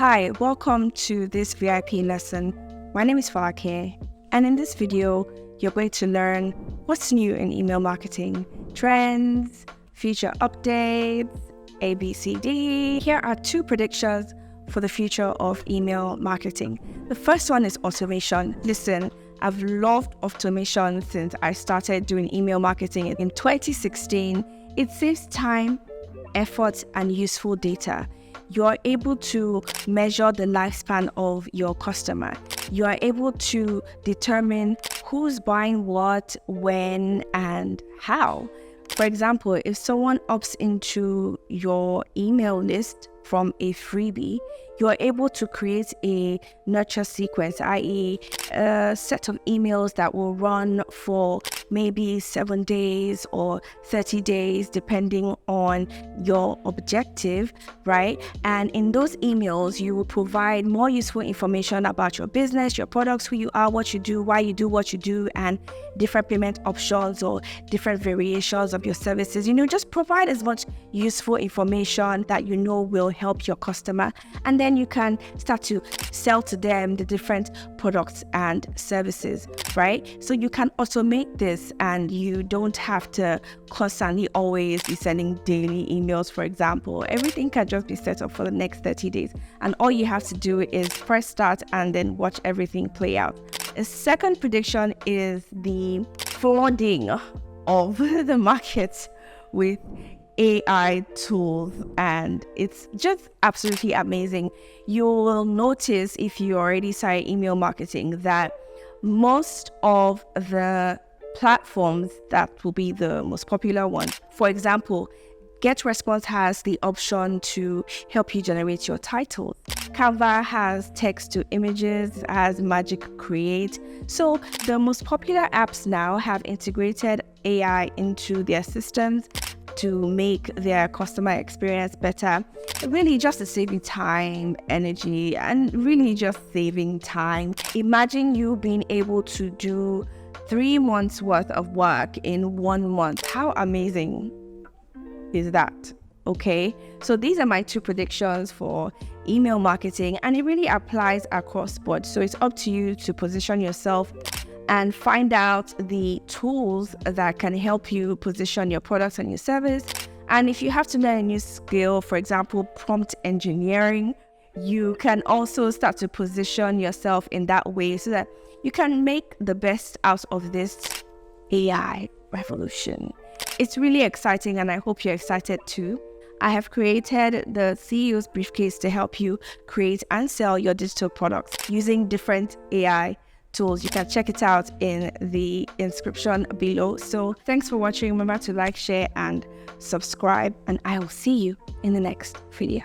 Hi, welcome to this VIP lesson. My name is Falake, and in this video, you're going to learn what's new in email marketing, trends, feature updates, ABCD. Here are 2 predictions for the future of email marketing. The first one is automation. Listen, I've loved automation since I started doing email marketing in 2016. It saves time, effort, and useful data. You are able to measure the lifespan of your customer. You are able to determine who's buying what, when, and how. For example, if someone opts into your email list from a freebie, you are able to create a nurture sequence, i.e. a set of emails that will run for maybe 7 days or 30 days, depending on your objective, right? And in those emails, you will provide more useful information about your business, your products, who you are, what you do, why you do what you do, and different payment options or different variations of your services. Just provide as much useful information that will help your customer. And then you can start to sell to them the different products and services, right? So you can automate this and you don't have to constantly always be sending daily emails, for example. Everything can just be set up for the next 30 days. And all you have to do is press start and then watch everything play out. A second prediction is the flooding of the market with AI tools, and it's just absolutely amazing. You will notice, if you already started email marketing, that most of the platforms that will be the most popular ones, for example, GetResponse has the option to help you generate your titles. Canva has text to images, has Magic Create. So the most popular apps now have integrated AI into their systems to make their customer experience better, really just to saving time, energy, and really just saving time. Imagine you being able to do 3 months worth of work in 1 month. How amazing is that? Okay, so these are my 2 predictions for email marketing, and it really applies across board. So it's up to you to position yourself and find out the tools that can help you position your products and your service. And if you have to learn a new skill, for example, prompt engineering, you can also start to position yourself in that way so that you can make the best out of this AI revolution. It's really exciting, and I hope you're excited too. I have created the CEO's Briefcase to help you create and sell your digital products using different AI tools. You can check it out in the inscription below. So thanks for watching. Remember to like, share, and subscribe, and I will see you in the next video.